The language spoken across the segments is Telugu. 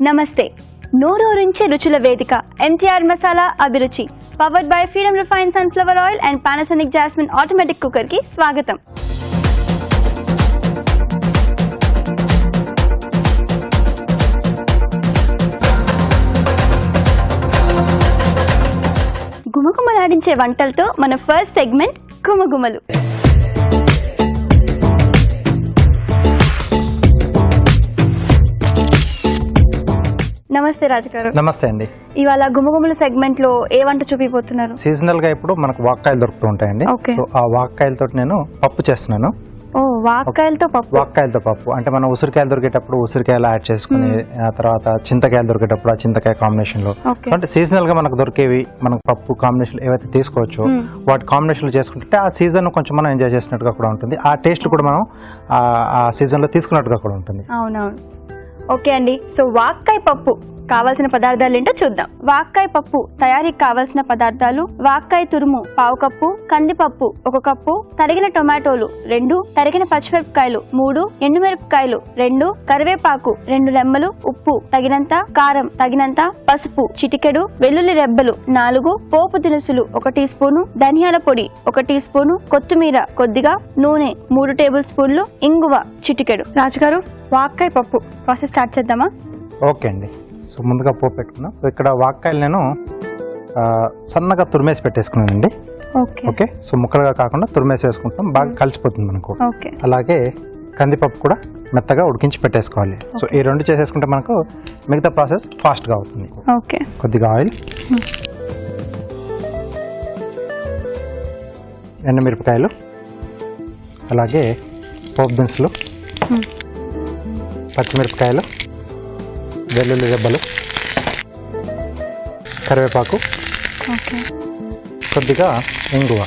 నమస్తే. నోరూరించే రుచుల వేదిక ఎన్టీఆర్ మసాలా అభిరుచి powered by freedom refined sunflower oil and Panasonic jasmine automatic cooker కి స్వాగతం. గుమగుమలాడించే వంటలతో మన ఫస్ట్ సెగ్మెంట్ గుమగుమలు. నమస్తే రాజు గారు. నమస్తే అండి. ఇవాళ గుమగుమల సెగ్మెంట్ లో ఏ వంట చూపిపోతున్నారు? సీజనల్ గా ఇప్పుడు మనకు వాక్కాయలు దొరుకుతూ ఉంటాయండి. సో ఆ వాక్కాయలతో నేను పప్పు చేస్తున్నాను. వాక్కాయలతో పప్పు. వాక్కాయలతో పప్పు అంటే మనం ఉసిరికాయలు దొరికేటప్పుడు ఉసిరికాయలు యాడ్ చేసుకుని, ఆ తర్వాత చింతకాయలు దొరికేటప్పుడు ఆ చింతకాయ కాంబినేషన్ లో, అంటే సీజనల్ గా మనకు దొరికేవి మనకు పప్పు కాంబినేషన్ ఏవైతే తీసుకోవచ్చో వాటి కాంబినేషన్ లో చేసుకుంటే ఆ సీజన్ కొంచెం మనం ఎంజాయ్ చేసినట్టుగా కూడా ఉంటుంది. ఆ టేస్ట్ కూడా మనం ఆ సీజన్ లో తీసుకున్నట్టుగా కూడా ఉంటుంది. అవునవును. ఓకే అండి. సో వాక్కాయ పప్పు కావాల్సిన పదార్థాలు ఏంటో చూద్దాం. వాక్కాయ పప్పు తయారీకి కావాల్సిన పదార్థాలు: వాక్కాయ తురుము పావు కప్పు, కందిపప్పు 1 కప్పు, తరిగిన టొమాటోలు 2, తరిగిన పచ్చిమిరపకాయలు 3, ఎండుమిరపకాయలు 2, కరివేపాకు 2 రెమ్మలు, ఉప్పు తగినంత, కారం తగినంత, పసుపు చిటికెడు, వెల్లుల్లి రెబ్బలు 4, పోపు దినుసులు 1 టీ స్పూను, ధనియాల పొడి 1 టీ స్పూను, కొత్తిమీర కొద్దిగా, నూనె 3 టేబుల్ స్పూన్లు, ఇంగువ చిటికెడు. రాజుగారు, వాక్కాయ పప్పు ప్రాసెస్ స్టార్ట్ చేద్దామా? ఓకే అండి. సో ముందుగా పోపు పెట్టుకున్నాం. ఇక్కడ వాక్కాయలు నేను సన్నగా తురిమేసి పెట్టేసుకున్నానండి. ఓకే. సో ముక్కలుగా కాకుండా తురిమేసి వేసుకుంటాం, బాగా కలిసిపోతుంది మనకు. అలాగే కందిపప్పు కూడా మెత్తగా ఉడికించి పెట్టేసుకోవాలి. సో ఈ 2 చేసేసుకుంటే మనకు మిగతా ప్రాసెస్ ఫాస్ట్గా అవుతుంది. కొద్దిగా ఆయిల్, ఎండుమిరపకాయలు, అలాగే పోపు దినుసులు, పచ్చిమిరపకాయలు, వెల్లుల్లి రెబ్బలు, కరివేపాకు, కొద్దిగా ఇంగువ.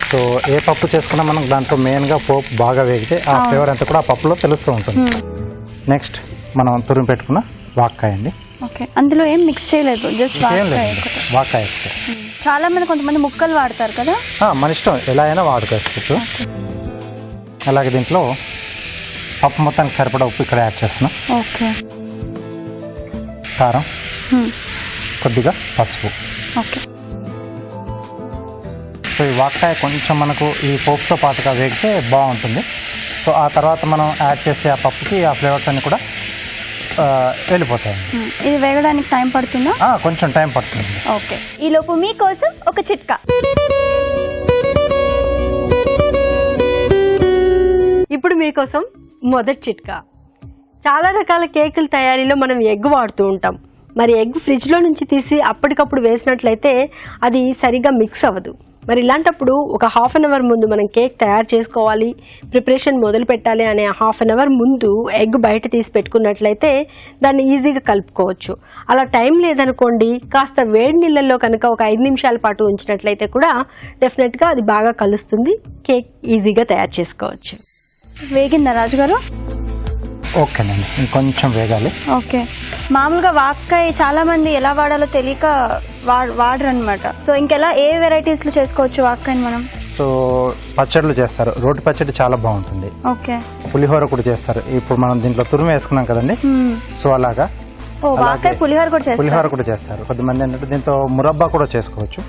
సో ఏ పప్పు చేసుకున్నా మనం దాంట్లో మెయిన్గా పోపు బాగా వేగితే ఆ ఫ్లేవర్ అంతా కూడా ఆ పప్పులో తెలుస్తూ ఉంటుంది. నెక్స్ట్ మనం తురిమి పెట్టుకున్న వాక్కాయ అండి. అందులో ఏం మిక్స్ చేయలేదు, జస్ట్ వాక్కాయ. చాలా మంది కొంతమంది ముక్కలు వాడతారు కదా, మన ఇష్టం, ఎలా అయినా వాడుకోవచ్చు. అలాగే దీంట్లో పప్పు మొత్తానికి సరిపడా ఉప్పు ఇక్కడ యాడ్ చేస్తున్నాం. కారం, కొద్దిగా పసుపు. సో ఈ వాక్కాయ కొంచెం మనకు ఈ పోపుతో పాటుగా వేగితే బాగుంటుంది. సో ఆ తర్వాత మనం యాడ్ చేసే ఆ పప్పుకి ఆ ఫ్లేవర్స్ అన్ని కూడా వెళ్ళిపోతాయి. ఇది వేగడానికి టైం పడుతుందా? కొంచెం టైం పడుతుంది. ఓకే. ఈ లోపు మీకోసం ఒక చిట్కా. ఇప్పుడు మీకోసం మొదటి చిట్కా. చాలా రకాల కేకుల తయారీలో మనం ఎగ్ వాడుతూ ఉంటాం. మరి ఎగ్ ఫ్రిడ్జ్లో నుంచి తీసి అప్పటికప్పుడు వేసినట్లయితే అది సరిగ్గా మిక్స్ అవ్వదు. మరి ఇలాంటప్పుడు ఒక ½ అన్ అవర్ ముందు మనం కేక్ తయారు చేసుకోవాలి, ప్రిపరేషన్ మొదలు పెట్టాలి అనే ½ అన్ అవర్ ముందు ఎగ్ బయట తీసి పెట్టుకున్నట్లయితే దాన్ని ఈజీగా కలుపుకోవచ్చు. అలా టైం లేదనుకోండి, కాస్త వేడి నీళ్ళల్లో కనుక ఒక 5 నిమిషాల పాటు ఉంచినట్లయితే కూడా డెఫినెట్గా అది బాగా కలుస్తుంది, కేక్ ఈజీగా తయారు చేసుకోవచ్చు. వేగిందా రాజుగారు? ఓకేనండి, ఇంకొంచెం వేగాలి. ఓకే. మామూలుగా వాక్కాయ చాలా మంది ఎలా వాడాలో తెలియక వాడరు అనమాట. సో ఇంకెలా ఏ వెరైటీస్ లో చేసుకోవచ్చు వాక్కాయని మనం? సో పచ్చళ్ళు చేస్తారు, రోటి పచ్చడి చాలా బాగుంటుంది. ఓకే. పులిహోర కూడా చేస్తారు. ఇప్పుడు మనం దీంట్లో తురుము వేసుకున్నాం కదండి, సో అలాగా వాక్కాయ పులిహోర కూడా చేస్తారు. కొద్దిమంది ఏంటంటే దీంతో మురబ్బా కూడా చేసుకోవచ్చు.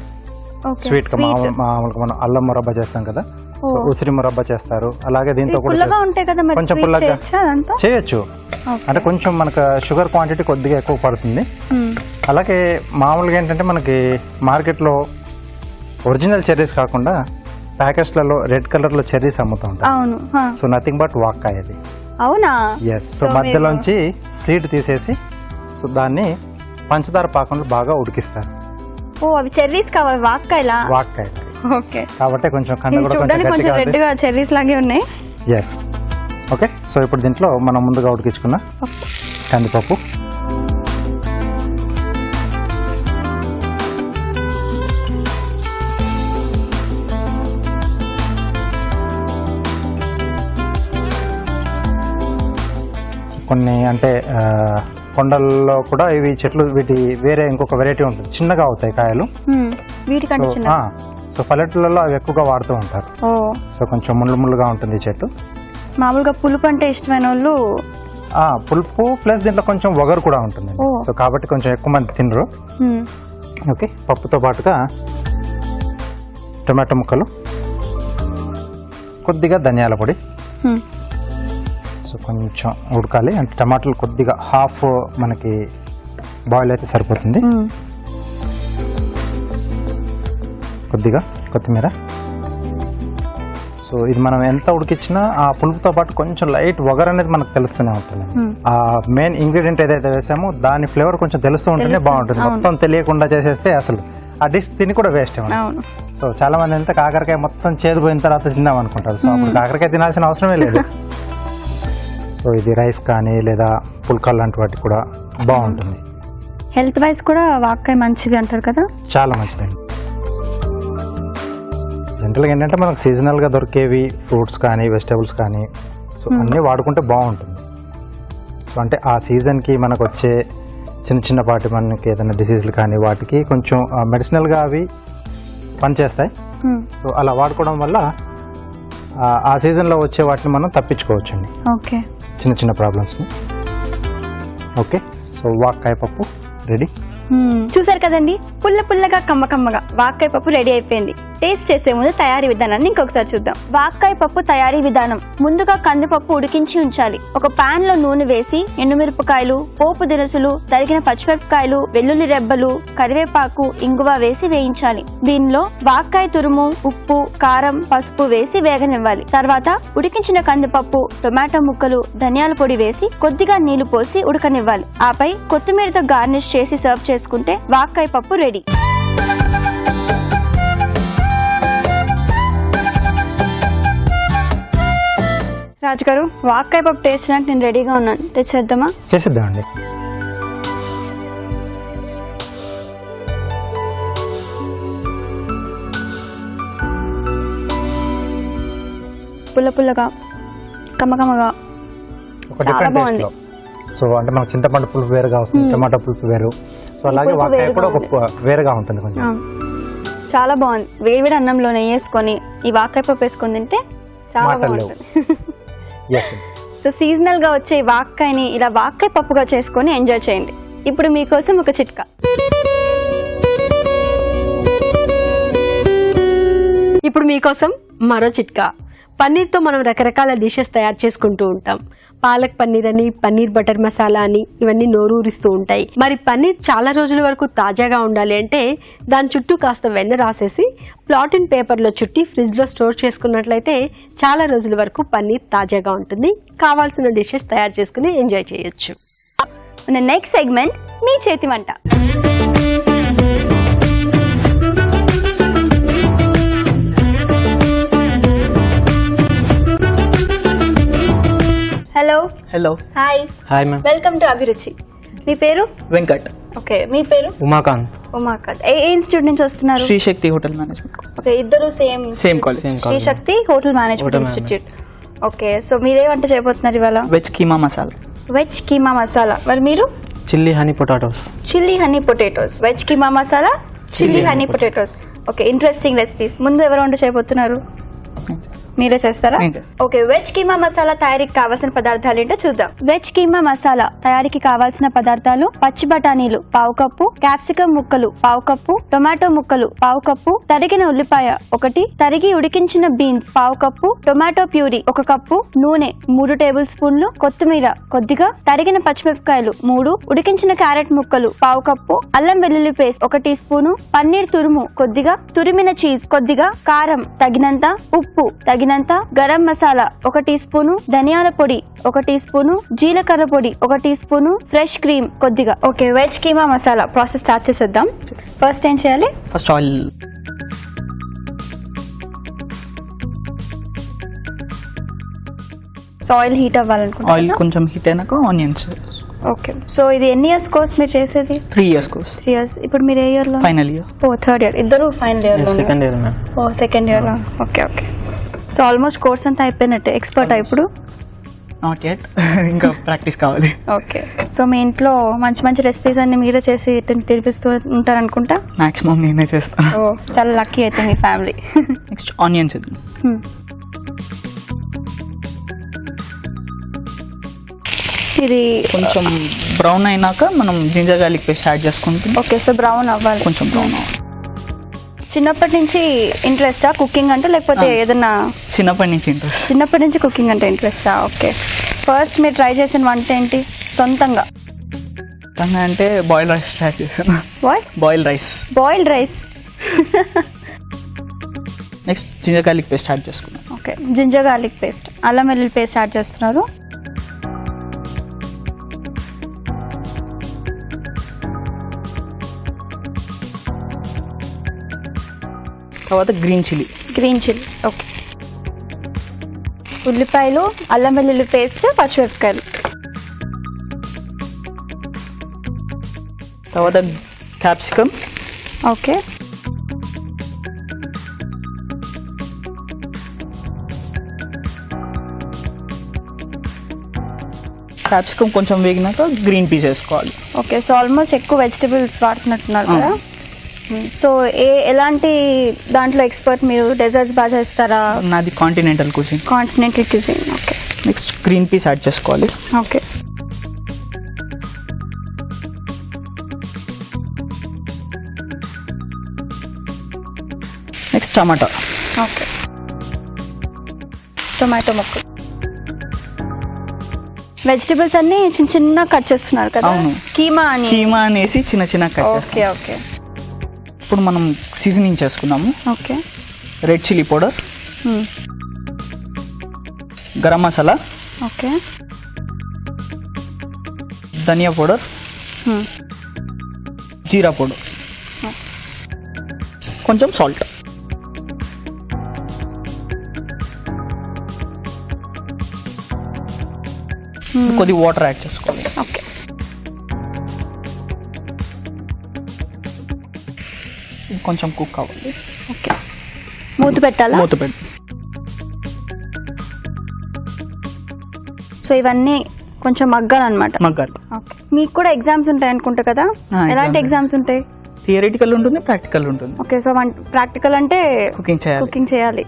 స్వీట్ గా మామూలుగా మనం అల్లం మురబ్బా చేస్తాం కదా, సో ఉసిరి మురబ్బా చేస్తారు. అలాగే దీంతో కూడా కొంచెం పుల్లగా చేయొచ్చు. అంటే కొంచెం మనకు షుగర్ క్వాంటిటీ కొద్దిగా ఎక్కువ పడుతుంది. అలాగే మామూలుగా ఏంటంటే మనకి మార్కెట్లో ఒరిజినల్ చెర్రీస్ కాకుండా ప్యాకెట్స్లలో రెడ్ కలర్ లో చెర్రీస్ అమ్ముతూ ఉంటారు. సో నథింగ్ బట్ వాక్కాయ అది. అవునా? ఎస్. సో మధ్యలోంచి సీడ్ తీసేసి సో దాన్ని పంచదార పాకంలో బాగా ఉడికిస్తారు. అవి చెర్రీస్ కావాలి వాక్కాయ. ఓకే. కాబట్టి కొంచెం కండ కూడా కొంచెం రెడ్గా చెర్రీస్ లాగే ఉన్నాయి. ఎస్. ఓకే. సో ఇప్పుడు దీంట్లో మనం ముందుగా ఉడికించుకున్న కందిపప్పు, కొన్ని అంటే కొండల్లో కూడా ఇవి చెట్లు వీటి వేరే ఇంకొక వెరైటీ ఉంటుంది, చిన్నగా అవుతాయి కాయలు. వీటికంటే చిన్న. సో పల్లెటూళ్ళలో అవి ఎక్కువగా వాడుతూ ఉంటారు. సో కొంచెం ముళ్ళుగా ఉంటుంది ఈ చెట్టు. మామూలుగా పులుపు అంటే ఇష్టమైన వాళ్ళు పులుపు ప్లస్ దీంట్లో కొంచెం వగరు కూడా ఉంటుంది. సో కాబట్టి కొంచెం ఎక్కువ మంది తినరు. ఓకే, పప్పుతో పాటుగా టొమాటో ముక్కలు, కొద్దిగా ధనియాల పొడి. సో కొంచెం ఉడకాలి, అంటే టమాటాలు కొద్దిగా హాఫ్ మనకి బాయిల్ అయితే సరిపోతుంది. కొద్దిగా కొత్తిమీర. సో ఇది మనం ఎంత ఉడికిచ్చినా ఆ పులుపుతో పాటు కొంచెం లైట్ వగర్ అనేది మనకు తెలుస్తూనే ఉంటుంది. ఆ మెయిన్ ఇంగ్రీడియంట్ ఏదైతే వేసామో దాని ఫ్లేవర్ కొంచెం తెలుస్తూ ఉంటేనే బాగుంటుంది. మొత్తం తెలియకుండా చేసేస్తే అసలు ఆ డిష్ తిని కూడా వేస్ట్ ఏమన్నా. సో చాలా మంది ఎంత కాకరకాయ మొత్తం చేదుపోయిన తర్వాత తిన్నాం అనుకుంటారు. సో అప్పుడు కాకరకాయ తినాల్సిన అవసరమే లేదు. సో ఇది రైస్ కానీ లేదా పుల్కాలు లాంటి వాటికి కూడా బాగుంటుంది. హెల్త్ వైజ్ కూడా వాక్కాయ మంచిది అంటారు కదా. చాలా మంచిదండి. జనరల్గా ఏంటంటే మనకు సీజనల్గా దొరికేవి ఫ్రూట్స్ కానీ వెజిటేబుల్స్ కానీ సో అన్నీ వాడుకుంటే బాగుంటుంది. సో అంటే ఆ సీజన్కి మనకు వచ్చే చిన్నపాటి మనకి ఏదైనా డిసీజ్లు కానీ వాటికి కొంచెం మెడిసినల్గా అవి పనిచేస్తాయి. సో అలా వాడుకోవడం వల్ల ఆ సీజన్లో వచ్చే వాటిని మనం తప్పించుకోవచ్చండి. ఓకే, చిన్న ప్రాబ్లమ్స్ని. ఓకే, సో వాక్కాయ పప్పు రెడీ. చూసారు కదండి, పుల్లగా కమ్మగా వాక్కాయ పప్పు రెడీ అయిపోయింది. టేస్ట్ చేసే ముందు తయారీ విధానాన్ని ఇంకొకసారి చూద్దాం. వాక్కాయ పప్పు తయారీ విధానం: ముందుగా కందిపప్పు ఉడికించి ఉంచాలి. ఒక పాన్ లో నూనె వేసి ఎండుమిరపకాయలు, పోపు దినుసులు, తరిగిన పచ్చిమిరపకాయలు, వెల్లుల్లి రెబ్బలు, కరివేపాకు, ఇంగువ వేసి వేయించాలి. దీనిలో వాక్కాయ తురుము, ఉప్పు, కారం, పసుపు వేసి వేగనివ్వాలి. తర్వాత ఉడికించిన కందిపప్పు, టొమాటో ముక్కలు, ధనియాల పొడి వేసి కొద్దిగా నీళ్లు పోసి ఉడకనివ్వాలి. ఆపై కొత్తిమీరతో గార్నిష్ చేసి సర్వ్ చేసుకుంటే వాక్కాయ పప్పు రెడీ. రాజు గారు, వాక్కాయ పప్పు టేస్ట్ చేయడానికి నేను రెడీగా ఉన్నాను. తెచ్చేద్దామా? చేసేద్దామండి. పుల్లగా కమ్మగా చాలా బాగుంది. సో అంటే మనకు చింతపండు పులుపు వేరుగా వస్తుంది, టమాటో పులుపు వేరు. సో అలాగే వాక్కాయ కూడా ఒక వేరుగా ఉంటుంది కొంచెం. చాలా బాగుంది. వేడివేడి అన్నంలో నెయ్యి వేసుకొని ఈ వాక్కాయ పప్పు వేసుకొని తింటే చాలా బాగుంటుంది. సో సీజనల్ గా వచ్చే వాక్కాయని ఇలా వాక్కాయ పప్పుగా చేసుకొని ఎంజాయ్ చేయండి. ఇప్పుడు మీకోసం ఒక చిట్కా. ఇప్పుడు మీకోసం మరో చిట్కా. పన్నీర్తో మనం రకరకాల డిషెస్ తయారు చేసుకుంటూ ఉంటాం. పాలక్ పన్నీర్ అని, పన్నీర్ బటర్ మసాలా అని, ఇవన్నీ నోరూరిస్తూ ఉంటాయి. మరి పన్నీర్ చాలా రోజుల వరకు తాజాగా ఉండాలి అంటే దాని చుట్టూ కాస్త వెన్న రాసేసి ప్లాటిన్ పేపర్లో చుట్టి ఫ్రిడ్జ్లో స్టోర్ చేసుకున్నట్లయితే చాలా రోజుల వరకు పన్నీర్ తాజాగా ఉంటుంది. కావాల్సిన డిషెస్ తయారు చేసుకుని ఎంజాయ్ చేయొచ్చు. నెక్స్ట్ సెగ్మెంట్ మీ చేతి వంట. Hello hi ma'am. Welcome to అభిరుచి. మీ పేరు? వెంకట్. ఓకే, మీ పేరు? ఉమాకాంత్. ఏ ఇన్స్టిట్యూట్ నుంచి వస్తున్నారు? Shri Shakti hotel management. Okay, ఇద్దరు same college. Shri Shakti hotel management institute. Okay, so మీరే వంట చేయబోతున్నారు ఇవాళ? వెజ్ కీమా మసాలా. వెజ్ కీమా మసాలా. మరి మీరు? Chilli honey potatoes. Chilli honey potatoes, veg keema masala, chilli honey potatoes. Okay, interesting recipes. ముందు ఎవరు వంట చేయబోతున్నారు? మీరే చేస్తారా? ఓకే, వెజ్ కీమా మసాలా తయారీకి కావాల్సిన పదార్థాలు ఏంటో చూద్దాం. వెజ్ కీమా మసాలా తయారీకి కావాల్సిన పదార్థాలు: పచ్చి బఠానీలు 1/2 కప్పు, క్యాప్సికం ముక్కలు 1/2 కప్పు, టొమాటో ముక్కలు 1/2 కప్పు, తరిగిన ఉల్లిపాయ 1, తరిగి ఉడికించిన beans 1/2 cup, tomato puree 1 cup, నూనె 3 టేబుల్ స్పూన్లు, కొత్తిమీర కొద్దిగా, తరిగిన పచ్చిమిరపకాయలు 3, ఉడికించిన క్యారెట్ ముక్కలు 1/2 కప్పు, అల్లం వెల్లుల్లి పేస్ట్ 1 టీ స్పూను, పన్నీర్ తురుము కొద్దిగా, తురిమిన చీజ్ కొద్దిగా, కారం తగినంత, ఉప్పు తగినంత, గరం మసాలా 1 టీ స్పూను, ధనియాల పొడి 1 టీ స్పూను, జీలకర్ర పొడి 1 టీ స్పూను, ఫ్రెష్ క్రీమ్ కొద్దిగా. Okay, veg keema masala process start చేసేద్దాం. ఫస్ట్ ఏం చేయాలి? First oil. So oil heat అవ్వాలనుకుంటున్నా. ఆయిల్ కొంచెం హీట్ అయినాక ఆనియన్స్. ఓకే, సో ఇది ఎన్ని ఇయర్స్ కోర్స్ మీరు చేసేది? 3 years కోర్స్. 3 years. ఇప్పుడు మీరు ఏ ఇయర్ లో? Final year. ఓ, థర్డ్ ఇయర్. ఇద్దరు ఫైనల్ ఇయర్ లో? Second year ma'am. ఓ, సెకండ్ ఇయర్ లో. ఓకే. సో ఆల్మోస్ట్ కోర్స్ అంతా అయిపోయినట్టే. ఎక్స్పర్ట్ ఇప్పుడు? Not yet. ఇంకా ప్రాక్టీస్ కావాలి. ఓకే, సో మీ ఇంట్లో మంచి మంచి రెసిపీస్ అన్ని మీరే చేసి తినిపిస్తూ ఉంటారు అనుకుంటా. మాక్సిమం నేనే చేస్తాను. ఓ, చాలా లక్కీ అయితే మీ ఫ్యామిలీ. Next onions. ఇది కొంచెం బ్రౌన్ అయినాక మనం జింజర్ గార్లిక్ పేస్ట్ యాడ్ చేసుకుంటాం. ఓకే, సో బ్రౌన్ అవ్వాలి. కొంచెం బ్రౌన్ అవ్వాలి. చిన్నప్పటి నుంచి ఇంట్రెస్టా కుకింగ్ అంటే, లేకపోతే ఏదన్నా? చిన్నప్పటి నుంచి ఇంట్రెస్ట్. చిన్నప్పటి నుంచి కుకింగ్ అంటే ఇంట్రెస్టా? ఓకే, ఫస్ట్ మీరు ట్రై చేసిన వంట ఏంటి సొంతంగా? అంటే బాయిల్డ్ రైస్ స్టార్ట్ చేశాను. Boiled rice. Boiled rice. Next ginger garlic paste add చేసుకున్నాం. ఓకే, జింజర్ గార్లిక్ పేస్ట్, అల్లం వెల్లుల్లి పేస్ట్ యాడ్ చేస్తున్నారు. తర్వాత గ్రీన్ చిల్లీ. ఓకే, ఉల్లిపాయలు, అల్లం వెల్లుల్లి పేస్ట్, పచ్చిమిరపకాయలు. తర్వాత క్యాప్సికమ్. ఓకే, క్యాప్సికమ్ కొంచెం వేగినాక గ్రీన్ పీస్ వేసుకోవాలి. ఓకే, సో ఆల్మోస్ట్ ఎక్కువ వెజిటబుల్స్ వాడుతున్నట్టున్నారు కదా. సో ఎలాంటి దాంట్లో ఎక్స్పర్ట్ మీరు? డెజర్ట్స్ బాగా చేస్తారా? నాది continental cuisine. Okay, next green peas add చేసుకోవాలి. ఓకే, నెక్స్ట్ టమాటా. ఓకే, టొమాటో ముక్కలు. వెజిటబుల్స్ అన్ని చిన్న చిన్న కట్ చేస్తున్నారు కదా. అవును. కీమా అనేసి చిన్న చిన్న కట్ చేస్తాం. ఓకే. ఇప్పుడు మనం సీజనింగ్ చేసుకున్నాము. Okay, red chilli powder, garam masala, okay, ధనియా పౌడర్, జీరా పౌడర్, కొంచెం సాల్ట్. కొద్ది వాటర్ యాడ్ చేసుకోవాలి. ఓకే, కొంచెం కుక్ కావాలి. ఓకే, మూత పెట్టాలా? మూత పెట్టి. సో ఇవన్నీ కొంచెం మగ్గాలన్నమాట. మగ్గాలి. ఓకే, మీకు కూడా ఎగ్జామ్స్ ఉంటాయి అనుకుంటా కదా. ఎలాంటి ఎగ్జామ్స్ ఉంటాయి? థియరిటికల్ ఉంటుంది, ప్రాక్టికల్ ఉంటుంది. ఓకే, సో ప్రాక్టికల్ అంటే కుకింగ్ చేయాలి.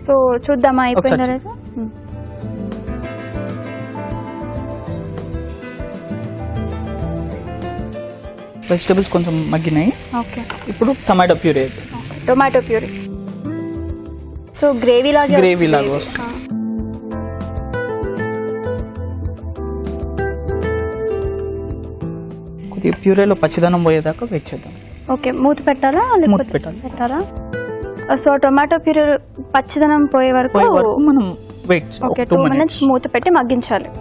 సో చూద్దామా అయిపోయిందా లేదా? వెజిటబుల్స్ కొంచెం మగ్గినాయి. ఓకే, ఇప్పుడు tomato puree. Tomato puree. So gravy లాగా వస్తుంది. కొద్దిగా ప్యూరీలో పచ్చిదనం పోయేదాకా వెయిట్ చేద్దాం. ఓకే, మూత పెట్టాలా? మూత పెట్టాలా? సో టొమాటో ప్యూరీ పచ్చిదనం పోయే వరకు మనం వెయిట్. ఓకే, 2 minutes మూత పెట్టి మగ్గించాలి.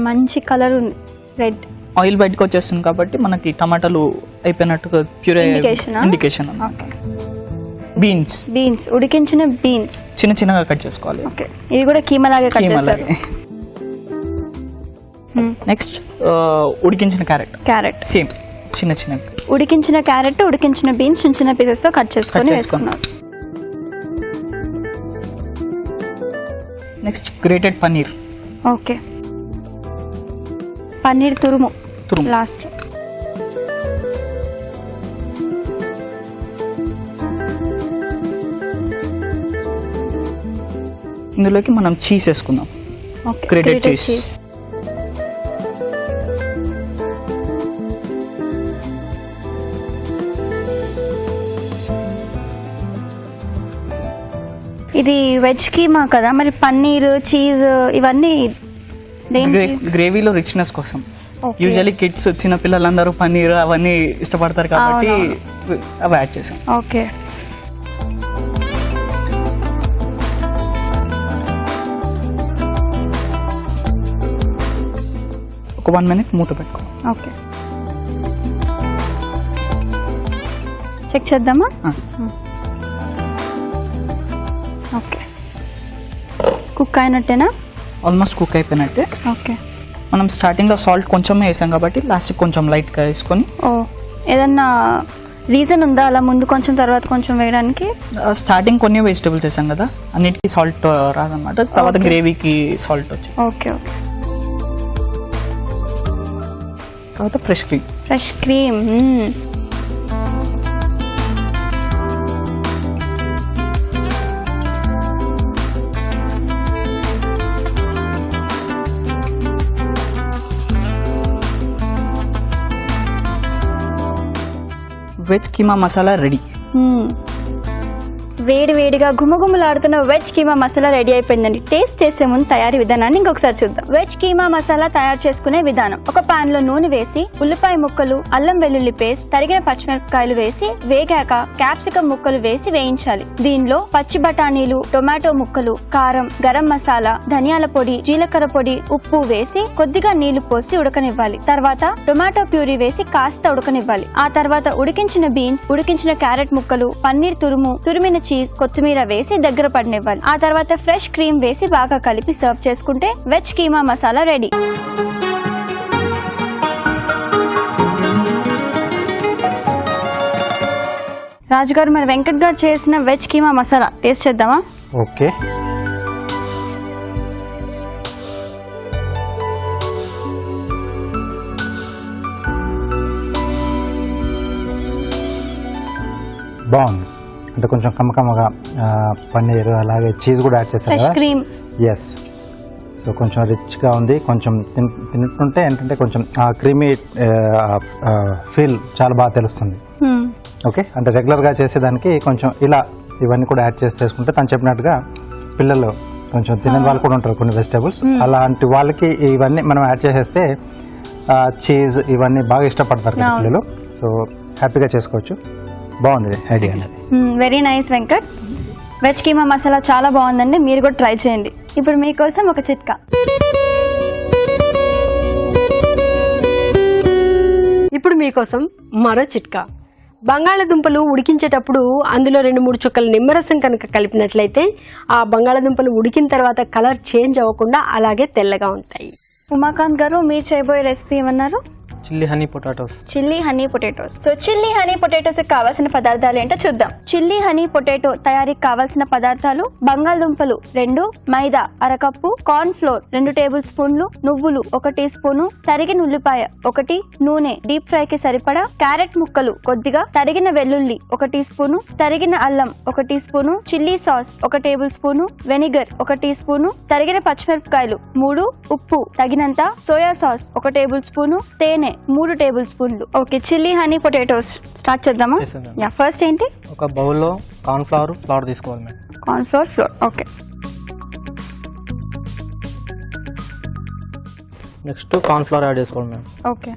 మంచి కలర్ ఉంది, రెడ్. ఆయిల్ బయటకు వచ్చేస్తుంది కాబట్టి మనకి టమాటాలు అయిపోయినట్టుగా ప్యూరీ ఇండికేషన్. బీన్స్, ఉడికించిన బీన్స్ చిన్న చిన్నగా కట్ చేసుకోవాలి. ఓకే, ఇవి కూడా కీమా లాగా కట్ చేస్తారు. నెక్స్ట్ ఉడికించిన క్యారెట్ సేమ్ చిన్న చిన్న. ఉడికించిన క్యారెట్, ఉడికించిన బీన్స్ చిన్న చిన్న పీసెస్ తో కట్ చేసుకొని వేసుకున్నాం. Next grated paneer. Okay, paneer తురుము లాస్ట్. ఇందులోకి మనం చీజ్ వేసుకుందాం. Grated cheese. ఇది వెజ్ కీమా కదా, మరి పన్నీర్, చీజ్ ఇవన్నీ గ్రేవీలో రిచ్నెస్ కోసం. యూజువల్లీ కిడ్స్, చిన్న పిల్లలందరూ పన్నీర్ అవన్నీ ఇష్టపడతారు కాబట్టి అవి యాడ్ చేసాం. ఓకే, ఒక 1 minute మూత పెట్టుకో. ఓకే, చెక్ చేద్దామా? ఓకే, కుక్ అయినట్టేనా? ఆల్మోస్ట్ కుక్ అయిపోయినట్టే. ఓకే, మనం స్టార్టింగ్ లో సాల్ట్ కొంచెం వేసాం కాబట్టి లాస్ట్ కొంచెం లైట్ గా వేసుకొని. ఏదన్నా రీజన్ ఉందా అలా ముందు కొంచెం తర్వాత కొంచెం వేయడానికి? స్టార్టింగ్ కొన్ని వెజిటబుల్స్ వేసాం కదా, అన్నిటికీ సాల్ట్ రాదన్నమాట. తర్వాత గ్రేవీకి సాల్ట్ వచ్చింది. Okay okay. తర్వాత fresh cream. Fresh cream. Veg keema masala ready. వేడి వేడిగా గుమగుమలాడుతున్న వెజ్ కీమా మసాలా రెడీ అయిపోయిందండి. టేస్ట్ చేసే ముందు తయారీ విధానాన్ని ఇంకొకసారి చూద్దాం. వెజ్ కీమా మసాలా తయారు చేసుకునే విధానం: ఒక పాన్ లో నూనె వేసి ఉల్లిపాయ ముక్కలు, అల్లం వెల్లుల్లి పేస్ట్, తరిగిన పచ్చిమిరపకాయలు వేసి వేగాక క్యాప్సికం ముక్కలు వేసి వేయించాలి. దీనిలో పచ్చి బఠానీలు, టొమాటో ముక్కలు, కారం, గరం మసాలా, ధనియాల పొడి, జీలకర్ర పొడి, ఉప్పు వేసి కొద్దిగా నీళ్లు పోసి ఉడకనివ్వాలి. తర్వాత టొమాటో ప్యూరీ వేసి కాస్త ఉడకనివ్వాలి. ఆ తర్వాత ఉడికించిన బీన్స్, ఉడికించిన క్యారెట్ ముక్కలు, పన్నీర్ తురుము, తురిమిన చీజ్, కొత్తిమీర వేసి దగ్గర పడనివ్వాలి. ఆ తర్వాత ఫ్రెష్ క్రీమ్ వేసి బాగా కలిపి సర్వ్ చేసుకుంటే వెజ్ కీమా మసాలా రెడీ. రాజుగారు, మరి వెంకట్ గారు చేసిన వెజ్ కీమా మసాలా టేస్ట్ చేద్దామా? ఓకే. బాగుంది. అంటే కొంచెం కమ్మకమ్మగా పన్నీర్, అలాగే చీజ్ కూడా యాడ్ చేశారు ఫ్రెష్ క్రీమ్. ఎస్. సో కొంచెం రిచ్గా ఉంది. కొంచెం తింటుంటే ఏంటంటే కొంచెం క్రీమీ ఫీల్ చాలా బాగా తెలుస్తుంది. ఓకే. అంటే రెగ్యులర్గా చేసేదానికి కొంచెం ఇలా ఇవన్నీ కూడా యాడ్ చేసుకుంటే తను చెప్పినట్టుగా పిల్లలు కొంచెం తినని వాళ్ళు కూడా ఉంటారు కొన్ని వెజిటేబుల్స్, అలాంటి వాళ్ళకి ఇవన్నీ మనం యాడ్ చేసేస్తే చీజ్ ఇవన్నీ బాగా ఇష్టపడతారు కదా పిల్లలు. సో హ్యాపీగా చేసుకోవచ్చు. బాగుంది idea. Very nice Venkat. Veg keema masala చాలా బాగుందండి, మీరు కూడా ట్రై చేయండి. ఇప్పుడు మీకోసం ఒక చిట్కా. ఇప్పుడు మీకోసం మరో చిట్కా. బంగాళదుంపలు ఉడికించేటప్పుడు అందులో 2-3 చుక్కల నిమ్మరసం కనుక కలిపినట్లయితే ఆ బంగాళదుంపలు ఉడికిన తర్వాత కలర్ చేంజ్ అవ్వకుండా అలాగే తెల్లగా ఉంటాయి. ఉమాకాంత్ గారు, మీరు చేయబోయే రెసిపీ ఏమన్నారు? Chilli honey potatoes. Chilli honey potatoes. So chilli honey potatoes కి కావాల్సిన పదార్థాలు ఏంటో చూద్దాం. చిల్లీ హనీ పొటాటో తయారీకి కావాల్సిన పదార్థాలు: బంగాళదుంపలు 2, మైదా 1/2 కప్పు, కార్న్ ఫ్లోర్ 2 టేబుల్ స్పూన్లు, నువ్వులు 1 టీ స్పూను, తరిగిన ఉల్లిపాయ 1, నూనె డీప్ ఫ్రై కి సరిపడా, క్యారెట్ ముక్కలు కొద్దిగా, తరిగిన వెల్లుల్లి 1 టీ స్పూను, తరిగిన అల్లం 1 tea spoon, chilli sauce 1 tablespoon, vinegar 1 tea spoon, తరిగిన పచ్చిమిరపకాయలు 3, ఉప్పు తగినంత, సోయా సాస్ 1 టేబుల్ స్పూను, తేనె 3 టేబుల్ స్పూన్లు. Okay, chilli honey potatoes start చేద్దామా? యా, ఫస్ట్ ఏంటి? ఒక బౌల్లో కార్న్ ఫ్లవర్ తీసుకోవాలి madam. Corn flour. Okay. Next corn flour add చేసుకోవాలి మేడం. ఓకే.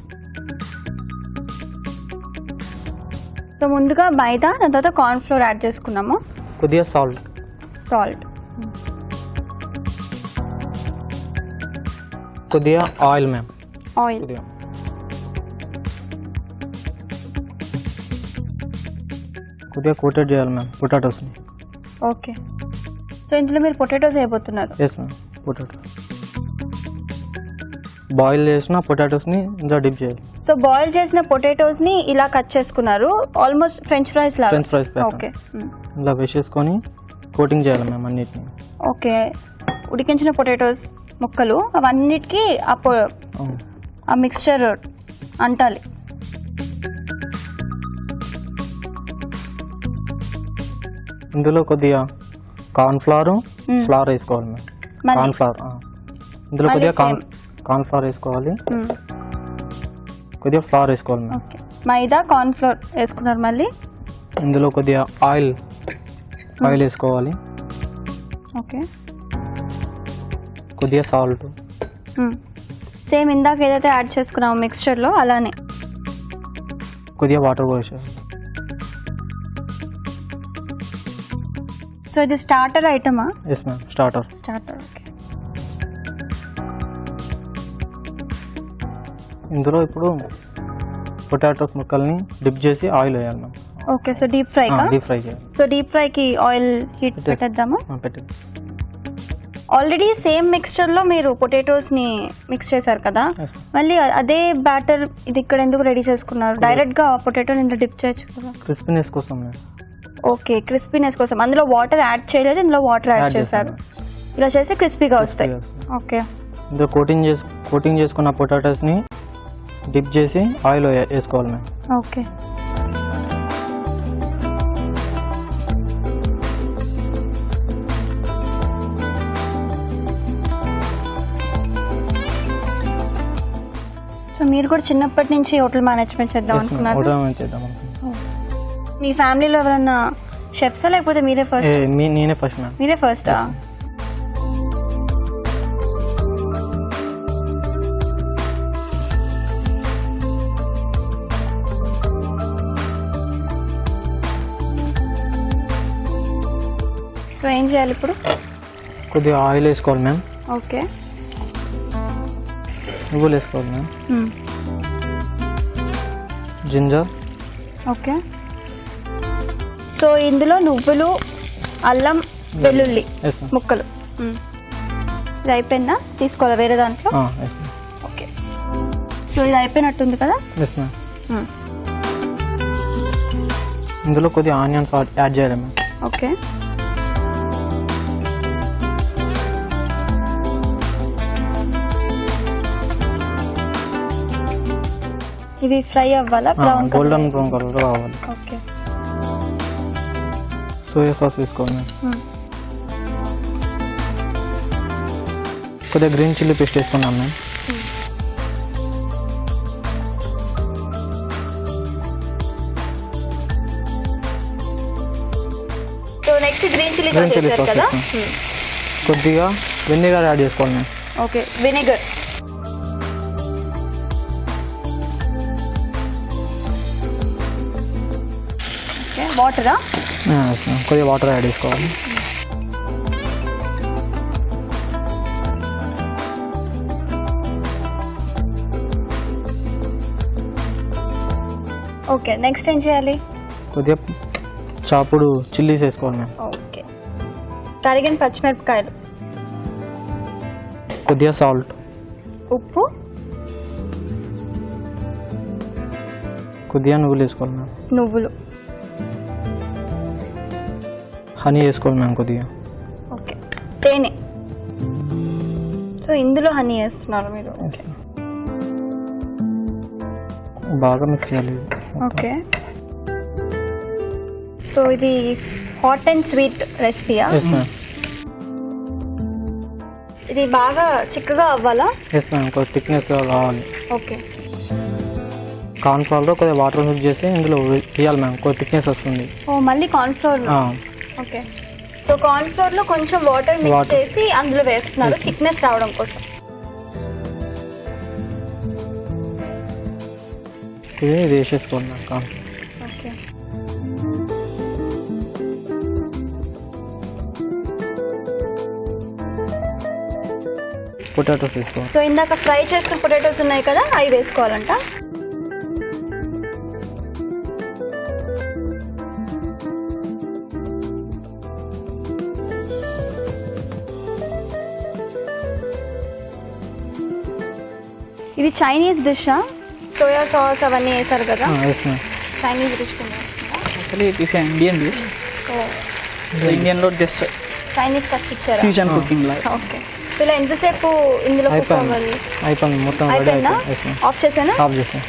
సో ముందుగా మైదా, దాని తర్వాత కార్న్ ఫ్లోర్ యాడ్ చేసుకున్నాము. కొద్దిగా సాల్ట్. కొద్దిగా ఆయిల్ మ్యామ్. ఆయిల్. కొద్దిగా కోటెడ్ చేయాలి మ్యామ్ పొటాటోస్ని. ఓకే. సో ఇందులో మీరు పొటాటోస్ వేయబోతున్నారు? Yes ma'am. పొటాటో బాయిల్ చేసిన పొటాటోస్ని ఇందులో డిప్ చేయాలి. సో బాయిల్ చేసిన పొటాటోస్ ని ఇలా కట్ చేసుకున్నారు, ఆల్మోస్ట్ ఫ్రెంచ్ ఫ్రైస్ లాగా. French fries okay. ఇలా వేసేసుకొని కోటింగ్ చేయాలి మ్యామ్ అన్నిటిని. ఓకే. ఉడికించిన పొటాటోస్ ముక్కలు అవన్నిటికీ ఆ మిక్స్చర్ అంటాలి. ఇందులో కొద్దిగా కార్న్ ఫ్లవర్ వేసుకోవాలి మ్యామ్. కార్న్ ఫ్లవర్ ఇందులో కొద్దిగా కార్న్ ఫ్లవర్ వేసుకోవాలి, కొద్దిగా ఫ్లవర్ వేసుకోవాలి మ్యామ్. ఓకే. మైదా, కార్న్ ఫ్లోర్ వేసుకున్నారు. మళ్ళీ ఇందులో కొద్దిగా ఆయిల్ వేసుకోవాలి. ఓకే. కొద్దిగా సాల్ట్. సేమ్ ఇందాక ఏదైతే యాడ్ చేసుకున్నాము మిక్స్చర్లో అలానే. కొద్దిగా వాటర్ పోసేయాలి. సో ఇది స్టార్టర్ ఐటమా? Yes ma'am, starter. ఓకే. ఇందులో ఇప్పుడు పొటాటోస్ ముక్కల్ని డిప్ చేసి ఆయిల్ వేయాలి ma'am. Okay. So deep fry deep fry చేయాలి. సో డీప్ ఫ్రైకి ఆయిల్ హీట్ పెట్టేద్దాము. పెట్టండి. ఆల్రెడీ సేమ్ మిక్స్చర్ లో మీరు పొటాటోస్ ని మిక్స్ చేశారు కదా, మళ్ళీ అదే బ్యాటర్ ఇది ఇక్కడ ఎందుకు రెడీ చేసుకున్నారు? డైరెక్ట్ గా పొటాటో ఇందులో డిప్ చేయొచ్చు కదా. క్రిస్పీనెస్ కోసం ఓకే, క్రిస్పీనెస్ కోసం. అందులో వాటర్ యాడ్ చేయలేదు, ఇందులో వాటర్ యాడ్ చేశారు. ఇలా చేస్తే క్రిస్పీగా వస్తాయి. ఓకే, ఇందులో కోటింగ్ చేసుకున్న పొటాటోస్ ని డిప్ చేసి ఆయిల్ వేసుకోవాలి మ్యామ్. ఓకే. సో మీరు కూడా చిన్నప్పటి నుంచి హోటల్ మేనేజ్మెంట్ చేద్దాం అనుకున్నారు? చేద్దాం అనుకున్నాను. మీ ఫ్యామిలీలో ఎవరన్నా షెఫ్సా లేకపోతే మీరే ఫస్ట్? నేనే ఫస్ట్ మ్యామ్. మీరే ఫస్టా? సో ఏం చేయాలి ఇప్పుడు? కొద్దిగా ఆయిల్ వేసుకోవాలి మ్యామ్. ఓకే. నువ్వులు వేసుకోవాలి మ్యామ్. జింజర్. ఓకే. సో ఇందులో నువ్వులు, అల్లం, వెల్లుల్లి ముక్కలు. ఇది అయిపోయిందా? తీసుకోవాలా వేరే దాంట్లో? ఓకే. సో ఇది అయిపోయినట్టుంది కదా? Yes ma'am. ఇందులో కొద్దిగా ఆనియన్స్ యాడ్ చేయాలి మ్యామ్. ఓకే. ఇవి ఫ్రై అవ్వాలా? గోల్డెన్ బ్రౌన్ కలర్ రావాలి. ఓకే. సోయా సాస్ వేసుకోవాలి. కొద్దిగా గ్రీన్ చిల్లీ పేస్ట్ వేసుకున్నాం ma'am. So next green chilli sauce కదా. కొద్దిగా వెనిగర్ యాడ్ చేసుకోవాలి మ్యామ్. Okay, vinegar. వాటరా? కొద్దిగా వాటర్ యాడ్ చేసుకోవాలి. ఓకే, నెక్స్ట్ ఏం చేయాలి? కొద్దిగా చాపుడు చిల్లీస్ వేసుకోవాలి మ్యామ్. ఓకే. తరిగిన పచ్చిమిరపకాయలు, కొద్దిగా సాల్ట్, ఉప్పు, కొద్దిగా నువ్వులు వేసుకోవాలి మ్యామ్. నువ్వులు, హనీ వేసుకోవాలి మ్యామ్ కొద్దిగా. ఓకే, తేనె. సో ఇందులో హనీ వేస్తున్నారు మీరు? బాగా మిక్స్ చేయాలి. ఓకే. సో ఇది హాట్ అండ్ స్వీట్ రెసిపీయా? Yes ma'am. ఇది బాగా చిక్కగా అవ్వాలా? ఎస్ మ్యామ్, కొద్దిగా థిక్నెస్ కావాలి. ఓకే. కార్న్ ఫ్లోర్లో కొద్దిగా వాటర్ మిక్స్ చేసి ఇందులో వేయాలి మ్యామ్, కొద్దిగా థిక్నెస్ వస్తుంది. ఓ, మళ్ళీ corn flour. Okay. So corn flour లో కొంచెం వాటర్ మిక్స్ చేసి అందులో వేస్తున్నారు థిక్నెస్ రావడం కోసం. ఇది వేసేసుకోవాలి ma'am corn flour. Okay. Potatoes వేసుకోవాలి. సో ఇందాక ఫ్రై చేసుకున్న పొటాటోస్ ఉన్నాయి కదా, అవి వేసుకోవాలంట. ఇది చైనీస్ డిషా? సోయా సాస్ అవన్నీ వేసారు కదా, చైనీస్ డిష్ కింద వస్తుందా? Actually it is Indian dish. Indian లో జస్ట్ చైనీస్ టచ్ ఇచ్చారా? ఫ్యూజన్ కుకింగ్ లాగా. ఓకే. సో ఇలా ఎంతసేపు ఇందులో కుక్ అవ్వాలి? అయిపోయింది మొత్తం. అయిపోయిందా? ఆఫ్ చేసానా? ఆఫ్ చేసాను.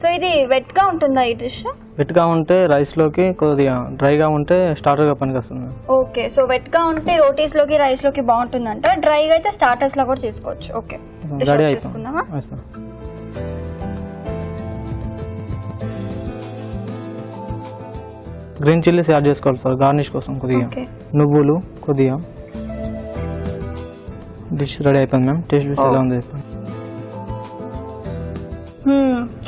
సో ఇది వెట్ గా ఉంటుందా ఈ డిష్? వెట్ గా ఉంటే రైస్ లోకి, కొద్దిగా డ్రైగా ఉంటే స్టార్టర్ గా పనికి వస్తుంది. ఓకే. సో వెట్ గా ఉంటే రోటీస్ లోకి, రైస్ లోకి బాగుంటుందంట. డ్రైగా అయితే స్టార్టర్స్ లో కూడా చేసుకోవచ్చు. ఓకే, రెడీ చేసుకుందామా? గ్రీన్ చిల్లీస్ యాడ్ చేసుకోవాలి సార్ గార్నిష్ కోసం. కొద్దిగా నువ్వులు, కొద్దిగా. డిష్ రెడీ అయిపోయింది మ్యామ్. టేస్ట్ ఎలా ఉంది?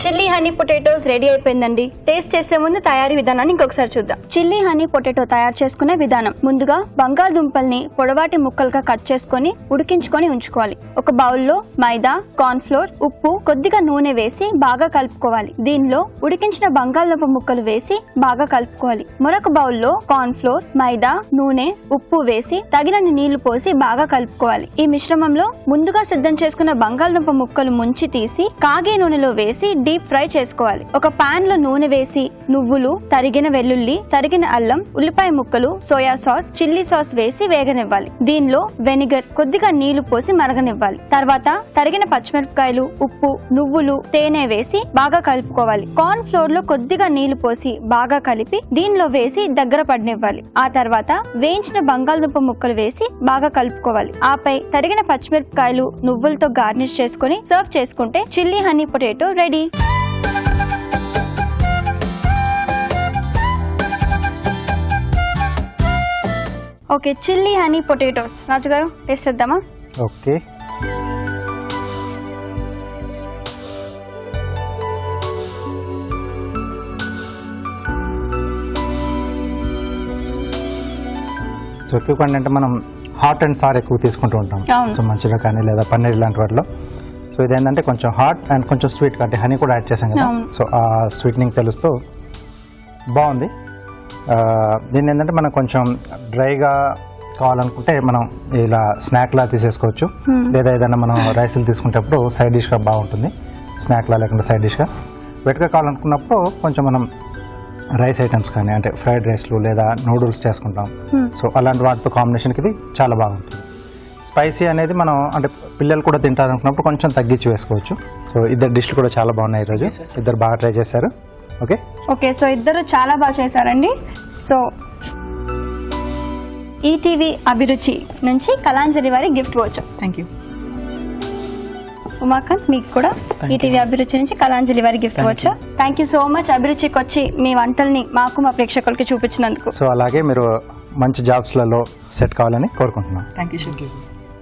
చిల్లీ హనీ పొటాటోస్ రెడీ అయిపోయిందండి. టేస్ట్ చేసే ముందు తయారీ విధానాన్ని ఇంకొకసారి చూద్దాం. చిల్లీ హనీ పొటాటో తయారు చేసుకునే విధానం. ముందుగా బంగాళదుంపల్ని పొడవాటి ముక్కలుగా కట్ చేసుకొని ఉడికించుకొని ఉంచుకోవాలి. ఒక బౌల్లో మైదా, కార్న్ ఫ్లోర్, ఉప్పు, కొద్దిగా నూనె వేసి బాగా కలుపుకోవాలి. దీనిలో ఉడికించిన బంగాళదుంప ముక్కలు వేసి బాగా కలుపుకోవాలి. మరొక బౌల్లో కార్న్ ఫ్లోర్, మైదా, నూనె, ఉప్పు వేసి తగినన్ని నీళ్లు పోసి బాగా కలుపుకోవాలి. ఈ మిశ్రమంలో ముందుగా సిద్ధం చేసుకున్న బంగాళదుంప ముక్కలు ముంచి తీసి కాగే నూనెలో వేసి డీప్ ఫ్రై చేసుకోవాలి. ఒక పాన్ లో నూనె వేసి నువ్వులు, తరిగిన వెల్లుల్లి, తరిగిన అల్లం, ఉల్లిపాయ ముక్కలు, సోయా సాస్, చిల్లీ సాస్ వేసి వేగనివ్వాలి. దీనిలో వెనిగర్, కొద్దిగా నీళ్లు పోసి మరగనివ్వాలి. తర్వాత తరిగిన పచ్చిమిరపకాయలు, ఉప్పు, నువ్వులు, తేనె వేసి బాగా కలుపుకోవాలి. కార్న్ ఫ్లోర్ లో కొద్దిగా నీళ్లు పోసి బాగా కలిపి దీనిలో వేసి దగ్గర పడనివ్వాలి. ఆ తర్వాత వేయించిన బంగాళదుంప ముక్కలు వేసి బాగా కలుపుకోవాలి. ఆపై తరిగిన పచ్చిమిరపకాయలు, నువ్వులతో గార్నిష్ చేసుకుని సర్వ్ చేసుకుంటే chilli honey potato ready. Okay, chilli honey potatoes. Raju గారు టేస్ట్ చేద్దామా? ఓకే, సో ఎక్కువ అంటే మనం హాట్ అండ్ సార్ ఎక్కువ తీసుకుంటూ ఉంటాం. అవును. సో మంచిగా కానీ లేదా పన్నీర్ లాంటి వాటిలో. సో ఇదేంటంటే కొంచెం హాట్ అండ్ కొంచెం స్వీట్ అంటే హనీ కూడా యాడ్ చేసాం కదా. అవును. సో ఆ స్వీట్నింగ్ తెలుస్తూ బాగుంది. దీన్ని ఏంటంటే మనం కొంచెం డ్రైగా కావాలనుకుంటే మనం ఇలా స్నాక్లా తీసేసుకోవచ్చు. లేదా ఏదైనా మనం రైస్లు తీసుకునేటప్పుడు సైడ్ డిష్గా బాగుంటుంది. స్నాక్లా లేకుండా సైడ్ డిష్గా. వెట్గా కావాలనుకున్నప్పుడు కొంచెం మనం రైస్ ఐటమ్స్ కానీ అంటే ఫ్రైడ్ రైస్లు లేదా నూడిల్స్ చేసుకుంటాం. సో అలాంటి వాటితో కాంబినేషన్కి ఇది చాలా బాగుంటుంది. స్పైసీ అనేది మనం అంటే పిల్లలు కూడా తింటారనుకున్నప్పుడు కొంచెం తగ్గించి వేసుకోవచ్చు. సో ఇద్దరు డిష్లు కూడా చాలా బాగున్నాయి ఈరోజు. ఇద్దరు బాగా ట్రై చేశారు. ఓకే ఓకే, సో ఇద్దరు చాలా బాగా చేశారండి. సో ఈటీవీ అభిరుచి నుంచి కళాంజలి వారి గిఫ్ట్ వచ్చాం. Thank you. ఉమాకాంత్, మీకు కూడా ఈటీవీ అభిరుచి నుంచి కళాంజలి వారి గిఫ్ట్ వచ్చా. థ్యాంక్ యూ సో మచ్ అభిరుచికి వచ్చి మీ వంటల్ని మాకు మా ప్రేక్షకులకి చూపించినందుకు. సో అలాగే మీరు మంచి జాబ్స్లలో సెట్ కావాలని కోరుకుంటున్నాం. Thank you.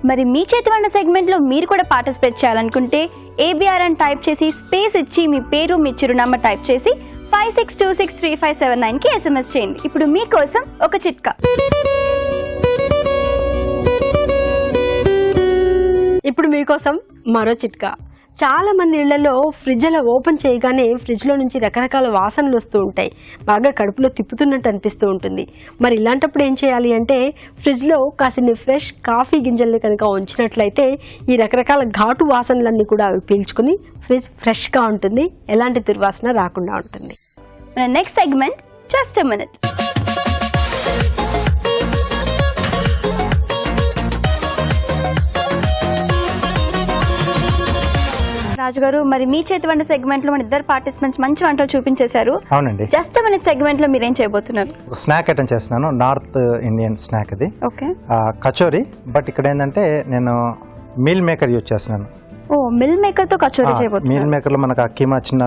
మరి మీ చేతి వంట సెగ్మెంట్ లో మీరు కూడా పార్టిసిపేట్ చేయాలనుకుంటే ABR అని టైప్ చేసి స్పేస్ ఇచ్చి మీ పేరు, మీ చిరునామా టైప్ చేసి 56263579 కి SMS చేయండి. ఇప్పుడు మీకోసం ఒక చిట్కా. ఇప్పుడు మీకోసం మరో చిట్కా. చాలా మంది ఇళ్లలో ఫ్రిడ్జ్ అలా ఓపెన్ చేయగానే ఫ్రిడ్జ్లో నుంచి రకరకాల వాసనలు వస్తూ ఉంటాయి. బాగా కడుపులో తిప్పుతున్నట్టు అనిపిస్తూ ఉంటుంది. మరి ఇలాంటప్పుడు ఏం చేయాలి అంటే ఫ్రిడ్జ్లో కాసిన్ని ఫ్రెష్ కాఫీ గింజల్ని కనుక ఉంచినట్లయితే ఈ రకరకాల ఘాటు వాసనలన్నీ కూడా అవి పీల్చుకుని ఫ్రిడ్జ్ ఫ్రెష్గా ఉంటుంది. ఎలాంటి దుర్వాసన రాకుండా ఉంటుంది. Next segment just a minute. Raju గారు, మరి మీ చేతి వంట సెగ్మెంట్ లో మన ఇద్దరు పార్టిసిపెంట్స్ మంచి వంటలు చూపించేశారు. అవునండి. జస్ట్ మినిట్ సెగ్మెంట్ లో మీరేం చేయబోతున్నారు? స్నాక్ ఐటమ్ చేస్తున్నాను. నార్త్ ఇండియన్ స్నాక్ ఇది. ఓకే. కచోరీ. బట్ ఇక్కడ ఏంటంటే నేను మీల్ మేకర్ యూజ్ చేస్తున్నాను. ఓ, మిల్ మేకర్ తో కచోరీ చేయబోతున్నారు. మీల్ మేకర్ లో మనకు కీమా చిన్న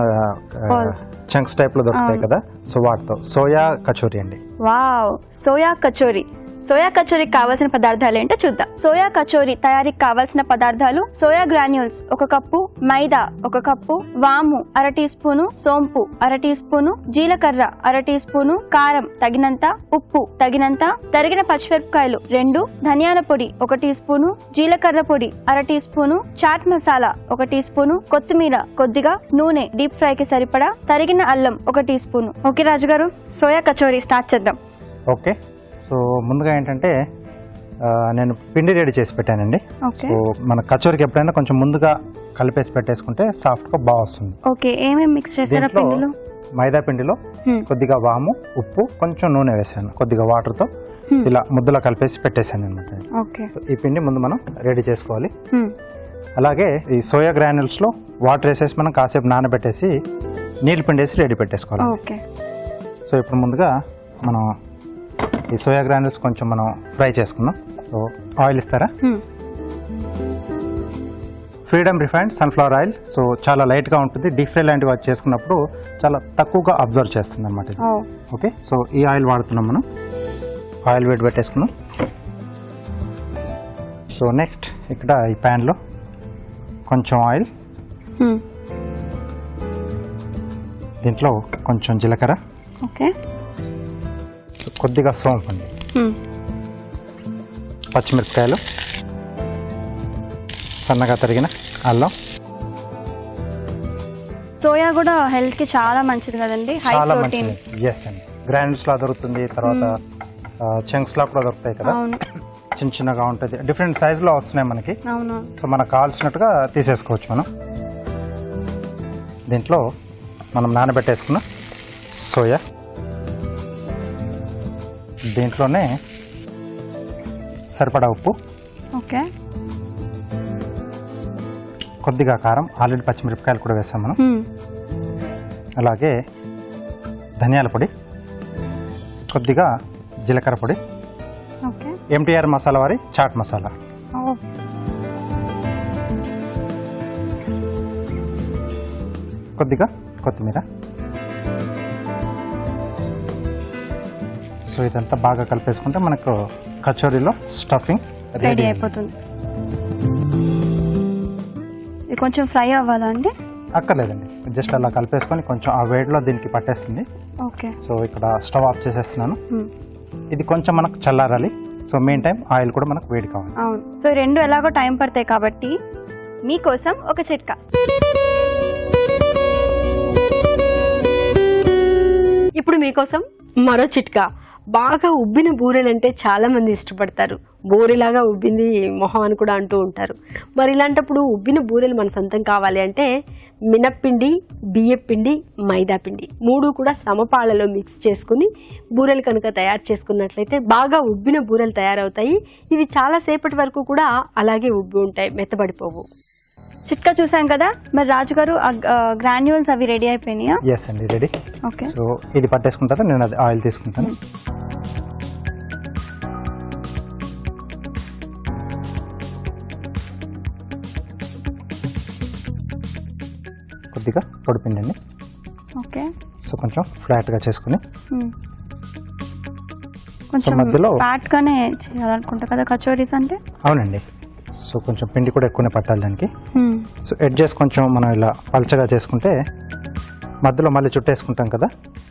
చంక్స్ టైప్ లో దొరుకుతాయి కదా. సో వాటితో సోయా కచోరీ అండి. Wow, soya kachori. సోయా కచోరీకి కావాల్సిన పదార్థాలు ఏంటో చూద్దాం. సోయా కచోరీ తయారీకి కావాల్సిన పదార్థాలు: సోయా గ్రాన్యూల్స్ 1 కప్పు, మైదా 1 కప్పు, వాము 1/2 టీ స్పూను, సోంపు 1/2 టీ స్పూను, జీలకర్ర 1/2 టీ స్పూను, కారం తగినంత, ఉప్పు తగినంత, తరిగిన పచ్చిమిరపకాయలు 2, ధనియాల పొడి 1 టీ స్పూను, జీలకర్ర పొడి 1/2 teaspoon, chaat masala 1 tea spoon, కొత్తిమీర కొద్దిగా, నూనె డీప్ ఫ్రై కి సరిపడా, తరిగిన అల్లం 1 టీ స్పూను. ఓకే రాజు గారు, సోయా కచోరీ స్టార్ట్ చేద్దాం. ఓకే. సో ముందుగా ఏంటంటే నేను పిండి రెడీ చేసి పెట్టానండి. ఓకే. సో మన కచోరీకి ఎప్పుడైనా కొంచెం ముందుగా కలిపేసి పెట్టేసుకుంటే సాఫ్ట్గా బాగా వస్తుంది. ఓకే, ఏమేమి మిక్స్ చేశారా పిండిలో? మైదా పిండిలో కొద్దిగా వాము, ఉప్పు, కొంచెం నూనె వేసాను. కొద్దిగా వాటర్తో ఇలా ముద్దలా కలిపేసి పెట్టేశాను అనమాట. ఓకే. ఈ పిండి ముందు మనం రెడీ చేసుకోవాలి. అలాగే ఈ సోయా గ్రాన్యూల్స్లో వాటర్ వేసేసి మనం కాసేపు నానబెట్టేసి నీళ్ళు పిండి వేసి రెడీ పెట్టేసుకోవాలి. ఓకే. సో ఇప్పుడు ముందుగా మనం ఈ సోయా గ్రాన్యూల్స్ కొంచెం మనం ఫ్రై చేసుకుందాం. సో ఆయిల్ ఇస్తారా? Freedom refined sunflower oil. So చాలా లైట్గా ఉంటుంది. డీప్ ఫ్రై లాంటివి వాటి చేసుకున్నప్పుడు చాలా తక్కువగా అబ్జర్వ్ చేస్తుంది అనమాట ఇది. ఓకే. సో ఈ ఆయిల్ వాడుతున్నాం మనం. ఆయిల్ వేడి పెట్టేసుకున్నాం. సో నెక్స్ట్ ఇక్కడ ఈ ప్యాన్లో కొంచెం ఆయిల్, దీంట్లో కొంచెం జీలకర్ర, ఓకే, కొద్దిగా సోంపు అండి, పచ్చిమిరపకాయలు, సన్నగా తరిగిన అల్లం. సోయా కూడా హెల్త్ కి చాలా మంచిది కదండి, హై చాలా ప్రోటీన్. మంచిది. ఎస్ అండి, గ్రాండ్స్ లా దొరుకుతుంది, తర్వాత చంక్స్ లా కూడా దొరుకుతాయి కదా, అవును చిన్న చిన్నగా ఉంటుంది, డిఫరెంట్ సైజ్ లో వస్తున్నాయి మనకి. అవును. సో మనకు కావాల్సినట్టుగా తీసేసుకోవచ్చు మనం. దీంట్లో మనం నానబెట్టేసుకున్న సోయా, దీంట్లోనే సరిపడా ఉప్పు, ఓకే, కొద్దిగా కారం, ఆల్రెడీ పచ్చిమిరపకాయలు కూడా వేసాం మనం, అలాగే ధనియాల పొడి, కొద్దిగా జీలకర్ర పొడి, ఓకే, ఎంటీఆర్ మసాలా వారి చాట్ మసాలా, కొద్దిగా కొత్తిమీర. సో ఇదంతా బాగా కలిపేసుకుంటే మనకు కచోరీలో స్టఫింగ్ రెడీ అయిపోతుంది. ఇది కొంచెం ఫ్రై అవ్వాలా అండి? అక్కర్లేదండి, జస్ట్ అలా కలిపేసుకొని కొంచెం ఆ వేడిలో దీనికి పట్టేస్తుంది. ఓకే, సో ఇక్కడ స్టవ్ ఆఫ్ చేసేస్తున్నాను. ఇది కొంచెం మనకు చల్లారాలి. సో మెయిన్ టైం ఆయిల్ కూడా మనకు వేడి కావాలి. అవును. సో ఈ రెండు ఎలాగో టైం పడతాయి కాబట్టి మీకోసం ఒక చిట్కా. ఇప్పుడు మీకోసం మరో చిట్కా. బాగా ఉబ్బిన బూరెలంటే చాలా మంది ఇష్టపడతారు. బూరెలాగా ఉబ్బింది మొహం అని కూడా అంటూ ఉంటారు. మరి ఇలాంటప్పుడు ఉబ్బిన బూరెలు మన సొంతం కావాలి అంటే మినప్పిండి, బియ్యపిండి, మైదా పిండి 3 కూడా సమపాళ్ళలో మిక్స్ చేసుకుని బూరెలు కనుక తయారు చేసుకున్నట్లయితే బాగా ఉబ్బిన బూరెలు తయారవుతాయి. ఇవి చాలా సేపటి వరకు కూడా అలాగే ఉబ్బి ఉంటాయి, మెత్తబడిపోవు. చిట్కా చూసాం కదా, మరి రాజు గారు గ్రాన్యూల్స్ అవి రెడీ అయిపోయినాయా? ఎస్ అండి, రెడీ. ఓకే, సో ఇది పట్టేసుకుంటారా, నేను అది ఆయిల్ తీసుకుంటాను. కొద్దిగా పొడిపిండి అండి. ఓకే, సో కొంచెం ఫ్లాట్గా చేసుకుని కొంచెం మధ్యలో ఫ్యాట్ గానే చేయాలనుకుంటా కదా కచోరీస్ అంటే. అవునండి. సో కొంచెం పిండి కూడా ఎక్కువనే పట్టాలి దానికి. సో ఎడ్జెస్ కొంచెం మనం ఇలా పల్చగా చేసుకుంటే మధ్యలో మళ్ళీ చుట్టేసుకుంటాం కదా,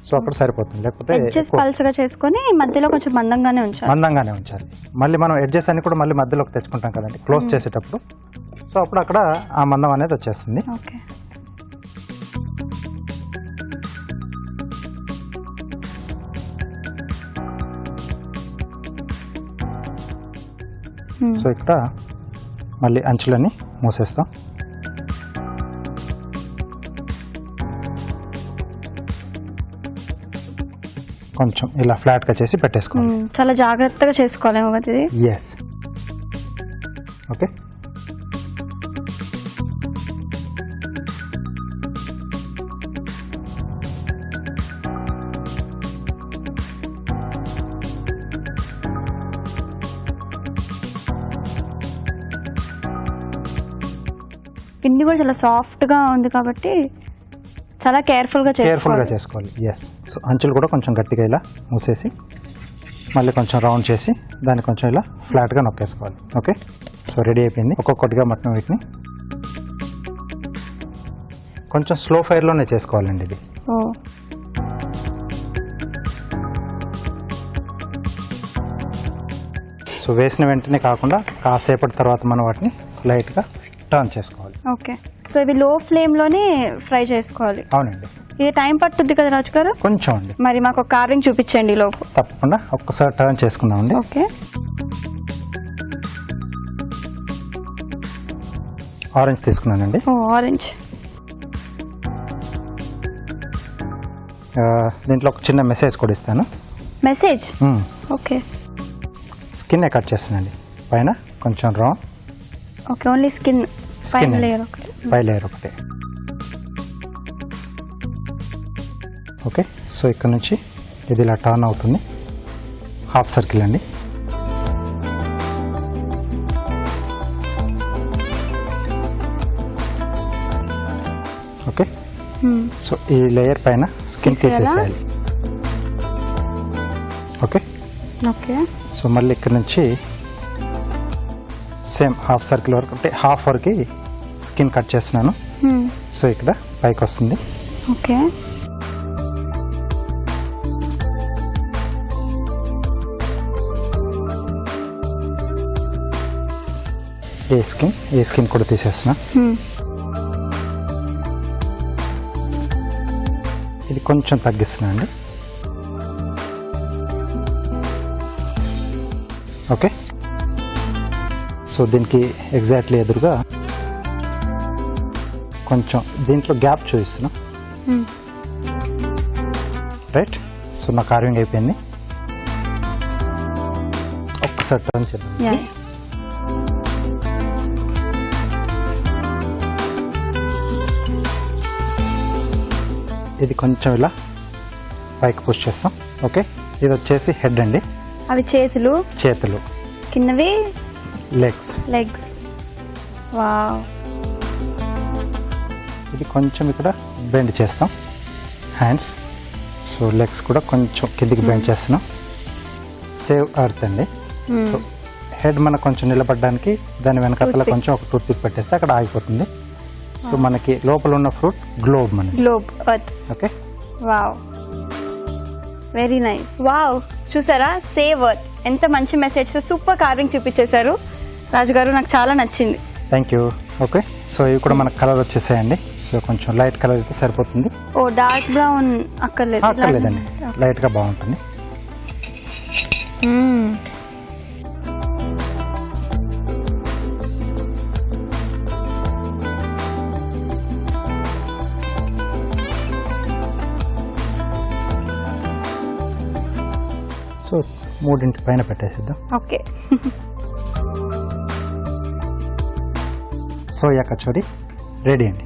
సో అక్కడ సరిపోతుంది. లేకపోతే ఎడ్జెస్ పల్చగా చేసుకొని మధ్యలో కొంచెం మందంగానే ఉంచాలి. మందంగానే ఉంచాలి. మళ్ళీ మనం ఎడ్జెస్ అన్ని కూడా మళ్ళీ మధ్యలోకి తెచ్చుకుంటాం కదండి క్లోజ్ చేసేటప్పుడు. సో అప్పుడు అక్కడ ఆ మందం అనేది వచ్చేస్తుంది. ఓకే, సో ఇక్కడ మళ్ళీ అంచులన్నీ మూసేస్తాం. కొంచెం ఇలా ఫ్లాట్గా చేసి పెట్టేసుకోవాలి. చాలా జాగ్రత్తగా చేసుకోవాలేమో కదా ఇది. ఎస్. ఓకే, పిండి కూడా చాలా సాఫ్ట్ గా ఉంది కాబట్టి చాలా కేర్ఫుల్ గా చేసుకోవాలి. ఎస్. సో అంచులు కూడా కొంచెం గట్టిగా ఇలా మూసేసి మళ్ళీ కొంచెం రౌండ్ చేసి దాన్ని కొంచెం ఇలా ఫ్లాట్గా నొక్కేసుకోవాలి. ఓకే, సో రెడీ అయిపోయింది. ఒక్కొక్కటిగా మొత్తం వీటిని కొంచెం స్లో ఫైర్లోనే చేసుకోవాలండి ఇది. సో వేసిన వెంటనే కాకుండా కాసేపటి తర్వాత మనం వాటిని లైట్గా టర్న్ చేసుకోవాలి. ఓకే, సో ఇవి లో ఫ్లేమ్ లోనే ఫ్రై చేసుకోవాలి. అవునండి. ఇది టైం పట్టుద్ది కదా రాజు గారు? కొంచెం అండి. మరి మాకు ఒక కార్వింగ్ చూపించండి లోపు. తప్పకుండా ఒక్కసారి టర్న్ చేసుకుందామండి. ఓకే, ఆరెంజ్ తీసుకున్నానండి. ఆరెంజ్. దీంట్లో ఒక చిన్న మెసేజ్ కూడా ఇస్తాను. మెసేజ్? ఓకే. స్కిన్ కట్ చేస్తానండి, పైన కొంచెం రౌండ్. ఓకే, ఓన్లీ స్కిన్ పై లేయర్ ఒకటే. ఓకే, సో ఇక్కడ నుంచి ఇది ఇలా టర్న్ అవుతుంది, హాఫ్ సర్కిల్ అండి. ఓకే, సో ఈ లేయర్ పైన స్కిన్ తీసేసేయాలి. ఓకే ఓకే, సో మళ్ళీ ఇక్కడ నుంచి సేమ్ హాఫ్ సర్కిల్ వరకు, అంటే హాఫ్ వరకు స్కిన్ కట్ చేస్తున్నాను. సో ఇక్కడ పైకి వస్తుంది. ఓకే, ఈ స్కిన్ కూడా తీసేస్తున్నా. ఇది కొంచెం తగ్గిస్తున్నా అండి. ఓకే, సో దీనికి ఎగ్జాక్ట్లీ ఎదురుగా కొంచెం దీంట్లో గ్యాప్ చూపిస్తున్నా. రైట్, సో నా కార్వింగ్ అయిపోయింది. ఒక్కసారి టర్న్ చేద్దాం. ఇది కొంచెం ఇలా పైకి పుష్ చేస్తాం. ఓకే, ఇది వచ్చేసి హెడ్ అండి. అవి చేతులు, కిందవి లెగ్స్. వావ్. ఇది కొంచెం ఇక్కడ బెండ్ చేస్తాం హ్యాండ్స్. సో లెగ్స్ కూడా కొంచెం కిందికి బెండ్ చేస్తున్నాం. సేవ్ అర్త్ అండి. సో హెడ్ మనకు కొంచెం నిలబడడానికి దాని వెనకాల కొంచెం ఒక టూత్ పిక్ పెట్టేస్తే అక్కడ ఆగిపోతుంది. సో మనకి లోపల ఉన్న fruit globe earth. Okay, wow, very nice. Wow, చూసారా, సేవ్ ఎర్త్ ఎంత మంచి మెసేజ్ తో సూపర్ కార్వింగ్ చూపించేశారు రాజు గారు, నాకు చాలా నచ్చింది. Thank you. ఓకే, సో ఇవి కూడా మనకు కలర్ వచ్చేసాయండి. సో కొంచెం లైట్ కలర్ అయితే సరిపోతుంది. ఓ డార్క్ బ్రౌన్ అక్కర్లేదండి, లైట్ గా బాగుంటుంది. సో 3 పైన పెట్టేసిద్దాం. ఓకే, సోయా కచోరీ రెడీ అండి.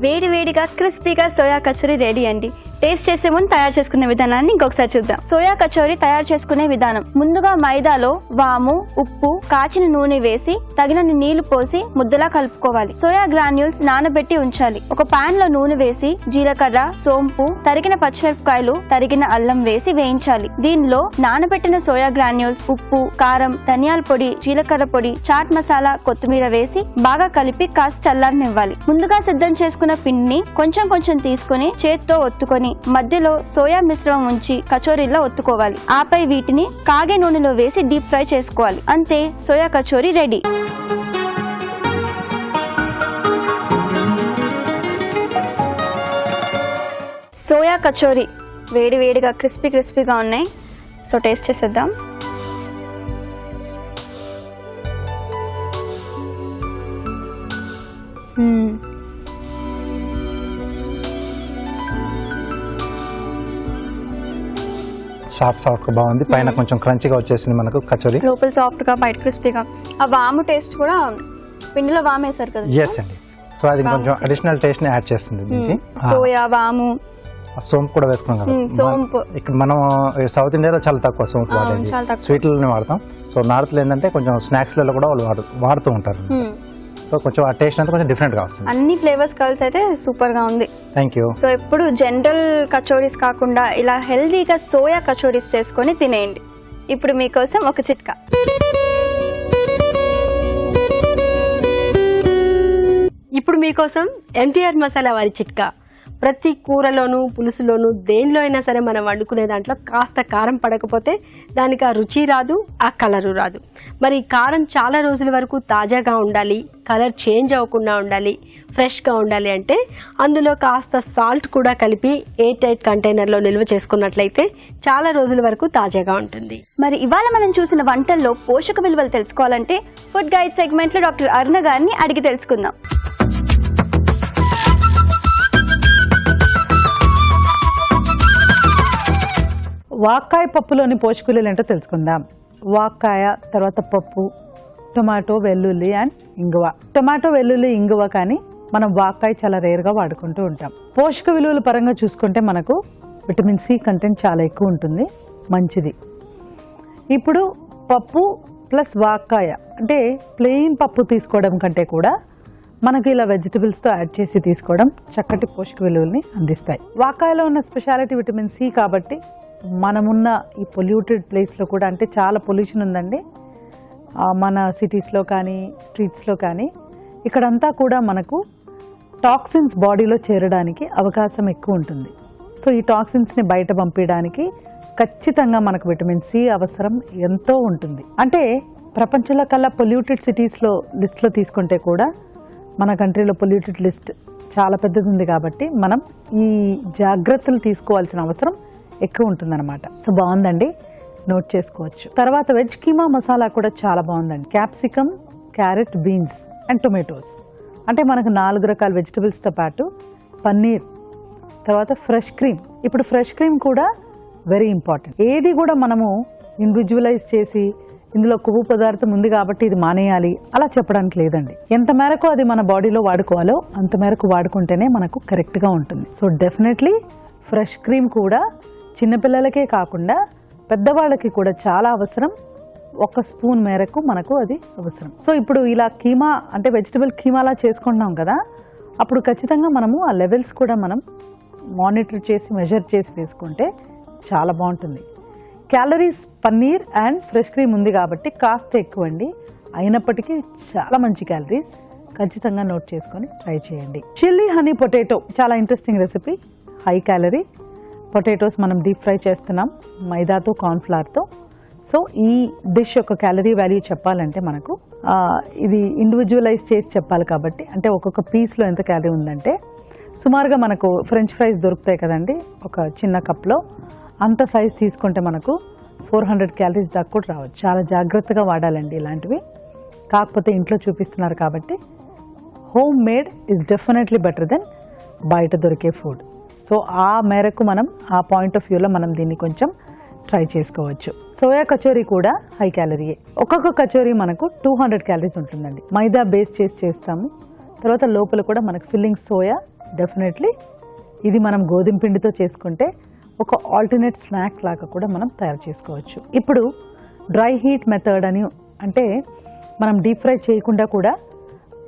వేడి వేడిగా క్రిస్పీగా సోయా కచోరీ రెడీ అండి. టేస్ట్ చేసే ముందు తయారు చేసుకునే విధానాన్ని ఇంకొకసారి చూద్దాం. సోయా కచోరీ తయారు చేసుకునే విధానం: ముందుగా మైదాలో వాము, ఉప్పు, కాచిన నూనె వేసి తగినన్ని నీళ్లు పోసి ముద్దలా కలుపుకోవాలి. సోయా గ్రాన్యూల్స్ నానబెట్టి ఉంచాలి. ఒక పాన్ లో నూనె వేసి జీలకర్ర, సోంపు, తరిగిన పచ్చిమిరపకాయలు, తరిగిన అల్లం వేసి వేయించాలి. దీనిలో నానబెట్టిన సోయా గ్రాన్యూల్స్, ఉప్పు, కారం, ధనియాల పొడి, జీలకర్ర పొడి, చాట్ మసాలా, కొత్తిమీర వేసి బాగా కలిపి కాస్త చల్లారనివ్వాలి. ముందుగా సిద్ధం చేసుకున్న పిండిని కొంచెం కొంచెం తీసుకుని చేత్తో ఒత్తుకొని మధ్యలో సోయా మిశ్రమం ఉంచి కచోరీలా ఒత్తుకోవాలి. ఆపై వీటిని కాగే నూనెలో వేసి డీప్ ఫ్రై చేసుకోవాలి. అంతే, soya kachori ready. Soya kachori వేడి వేడిగా క్రిస్పీగా ఉన్నాయి. సో టేస్ట్ చేసేద్దాం. సాఫ్ట్ గా బాగుంది. పైన కొంచెం క్రంచీగా వచ్చేసింది మనకు కచోరీ. లోపల సాఫ్ట్ గా, బయట క్రిస్పీగా. ఆ వాము టేస్ట్ కూడా, పిండిలో వాము వేసారు కదా. ఎస్ అండి. సో అది కొంచెం అడిషనల్ టేస్ట్ ని యాడ్ చేస్తుంది దీనికి. సోయా, వాము, సోంపు కూడా వేసుకున్నాం కదా. సోంపు ఇక్కడ మనం సౌత్ ఇండియాలో చాలా తక్కువ సోంపు వాడేది, స్వీట్లని వాడతాం. సో నార్త్ లో ఏంటంటే కొంచెం స్నాక్స్ లలో కూడా వాళ్ళు వాడుతూ ఉంటారు. సో కొంచెం ఆ టేస్ట్ అంతా కొంచెం డిఫరెంట్ గా వస్తుంది. అన్ని ఫ్లేవర్స్ కలిసి అయితే సూపర్ గా ఉంది. Thank you. సో ఎప్పుడు జనరల్ కచోరీస్ కాకుండా ఇలా హెల్దీగా సోయా కచోరీస్ చేసుకొని తినేయండి. ఇప్పుడు మీకోసం ఒక చిట్కా. ఇప్పుడు మీకోసం ఎన్టీఆర్ మసాలా వారి చిట్కా. ప్రతి కూరలోనూ, పులుసులోనూ, దేనిలో అయినా సరే మనం వండుకునే దాంట్లో కాస్త కారం పడకపోతే దానికి ఆ రుచి రాదు, ఆ కలరు రాదు. మరి కారం చాలా రోజుల వరకు తాజాగా ఉండాలి, కలర్ చేంజ్ అవ్వకుండా ఉండాలి, ఫ్రెష్గా ఉండాలి అంటే అందులో కాస్త సాల్ట్ కూడా కలిపి ఎయిర్ టైట్ కంటైనర్లో నిల్వ చేసుకున్నట్లయితే చాలా రోజుల వరకు తాజాగా ఉంటుంది. మరి ఇవాళ మనం చూసిన వంటల్లో పోషక విలువలు తెలుసుకోవాలంటే ఫుడ్ గైడ్ సెగ్మెంట్లో డాక్టర్ అరుణ గారిని అడిగి తెలుసుకుందాం. వాక్కాయ పప్పులోని పోషక విలువలు ఏంటో తెలుసుకుందాం. వాక్కాయ, తర్వాత పప్పు, టొమాటో, వెల్లుల్లి అండ్ ఇంగువ. టొమాటో, వెల్లుల్లి, ఇంగువ కానీ మనం వాక్కాయ చాలా రేర్గా వాడుకుంటూ ఉంటాం. పోషక విలువల పరంగా చూసుకుంటే మనకు విటమిన్ సి కంటెంట్ చాలా ఎక్కువ ఉంటుంది, మంచిది. ఇప్పుడు పప్పు ప్లస్ వాక్కాయ అంటే ప్లెయిన్ పప్పు తీసుకోవడం కంటే కూడా మనకి ఇలా వెజిటబుల్స్తో యాడ్ చేసి తీసుకోవడం చక్కటి పోషక విలువల్ని అందిస్తాయి. వాక్కాయలో ఉన్న స్పెషాలిటీ విటమిన్ సి కాబట్టి మనమున్న ఈ పొల్యూటెడ్ ప్లేస్లో కూడా, అంటే చాలా పొల్యూషన్ ఉందండి మన సిటీస్లో కానీ స్ట్రీట్స్లో కానీ, ఇక్కడంతా కూడా మనకు టాక్సిన్స్ బాడీలో చేరడానికి అవకాశం ఎక్కువ ఉంటుంది. సో ఈ టాక్సిన్స్ని బయట పంపించడానికి ఖచ్చితంగా మనకు విటమిన్ సి అవసరం ఎంతో ఉంటుంది. అంటే ప్రపంచంలో కల్లా పొల్యూటెడ్ సిటీస్లో లిస్ట్లో తీసుకుంటే కూడా మన కంట్రీలో పొల్యూటెడ్ లిస్ట్ చాలా పెద్దది ఉంది కాబట్టి మనం ఈ జాగ్రత్తలు తీసుకోవాల్సిన అవసరం ఎక్కువ ఉంటుందన్నమాట. సో బాగుందండి, నోట్ చేసుకోవచ్చు. తర్వాత వెజ్ కీమా మసాలా కూడా చాలా బాగుందండి. Capsicum, carrot, beans and tomatoes, అంటే మనకు 4 రకాల వెజిటబుల్స్తో పాటు పన్నీర్, తర్వాత ఫ్రెష్ క్రీమ్. ఇప్పుడు ఫ్రెష్ క్రీమ్ కూడా వెరీ ఇంపార్టెంట్. ఏది కూడా మనము ఇండివిజువలైజ్ చేసి ఇందులో కొవ్వు పదార్థం ఉంది కాబట్టి ఇది మానేయాలి అలా చెప్పడానికి లేదండి. ఎంత మేరకు అది మన బాడీలో వాడుకోవాలో అంత మేరకు వాడుకుంటేనే మనకు కరెక్ట్గా ఉంటుంది. సో డెఫినెట్లీ ఫ్రెష్ క్రీమ్ కూడా చిన్నపిల్లలకే కాకుండా పెద్దవాళ్ళకి కూడా చాలా అవసరం. 1 స్పూన్ మేరకు మనకు అది అవసరం. సో ఇప్పుడు ఇలా కీమా అంటే వెజిటబుల్ కీమాలా చేసుకుంటున్నాం కదా, అప్పుడు ఖచ్చితంగా మనము ఆ లెవెల్స్ కూడా మనం మానిటర్ చేసి మెజర్ చేసి వేసుకుంటే చాలా బాగుంటుంది. Calories paneer and fresh cream ఉంది కాబట్టి కాస్త ఎక్కువ అండి, అయినప్పటికీ చాలా మంచి క్యాలరీస్. ఖచ్చితంగా నోట్ చేసుకొని ట్రై చేయండి. చిల్లీ హనీ పొటాటో చాలా interesting recipe. High calorie potatoes మనం డీప్ ఫ్రై చేస్తున్నాం మైదాతో, కార్న్ఫ్లవర్తో. సో ఈ డిష్ యొక్క క్యాలరీ వాల్యూ చెప్పాలంటే మనకు ఇది ఇండివిజువలైజ్ చేసి చెప్పాలి కాబట్టి, అంటే ఒక్కొక్క పీస్లో ఎంత క్యాలరీ ఉందంటే సుమారుగా మనకు ఫ్రెంచ్ ఫ్రైస్ దొరుకుతాయి కదండి, ఒక చిన్న కప్లో అంత సైజ్ తీసుకుంటే మనకు 400 క్యాలరీస్ దాకా కూడా రావచ్చు. చాలా జాగ్రత్తగా వాడాలండి ఇలాంటివి. కాకపోతే ఇంట్లో చూపిస్తున్నారు కాబట్టి home made is definitely better than బయట దొరికే ఫుడ్. సో ఆ మేరకు మనం ఆ పాయింట్ ఆఫ్ వ్యూలో మనం దీన్ని కొంచెం ట్రై చేసుకోవచ్చు. సోయా కచోరీ కూడా హై క్యాలరీయే. ఒక్కొక్క కచోరీ మనకు 200 క్యాలరీస్ ఉంటుందండి. మైదా బేస్ చేసి చేస్తాము. తర్వాత లోపల కూడా మనకు ఫిల్లింగ్ సోయా. డెఫినెట్లీ ఇది మనం గోధుమ పిండితో చేసుకుంటే ఒక ఆల్టర్నేట్ స్నాక్ లాగా కూడా మనం తయారు చేసుకోవచ్చు. ఇప్పుడు డ్రై హీట్ మెథడ్ అని, అంటే మనం డీప్ ఫ్రై చేయకుండా కూడా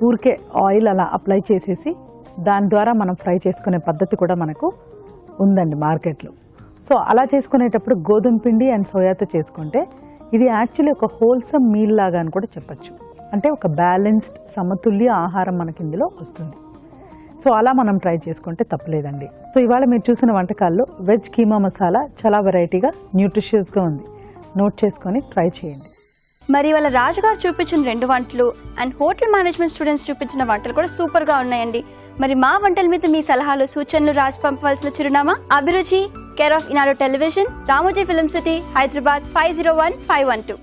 ఊరికే ఆయిల్ అలా అప్లై చేసేసి దాని ద్వారా మనం ఫ్రై చేసుకునే పద్ధతి కూడా మనకు ఉందండి మార్కెట్లో. సో అలా చేసుకునేటప్పుడు గోధుమ పిండి అండ్ సోయాతో చేసుకుంటే ఇది యాక్చువల్లీ ఒక హోల్సమ్ మీల్ లాగా అని కూడా చెప్పచ్చు. అంటే ఒక బ్యాలెన్స్డ్ సమతుల్య ఆహారం మనకి ఇందులో వస్తుంది. సో అలా మనం ట్రై చేసుకుంటే తప్పలేదండి. సో ఇవాళ మీరు చూసిన వంటకాల్లో వెజ్ కీమా మసాలా చాలా వెరైటీగా న్యూట్రిషియస్గా ఉంది. నోట్ చేసుకొని ట్రై చేయండి. మరి వాళ్ళ రాజుగారు చూపించిన 2 వంటలు అండ్ హోటల్ మేనేజ్మెంట్ స్టూడెంట్స్ చూపించిన వంటలు కూడా సూపర్గా ఉన్నాయండి. మరి మా వంటల మీద మీ సలహాలు, సూచనలు రాసి పంపవలసిన చిరునామా అభిరుచి, care of Eenadu television, Ramoji film city, Hyderabad 501512.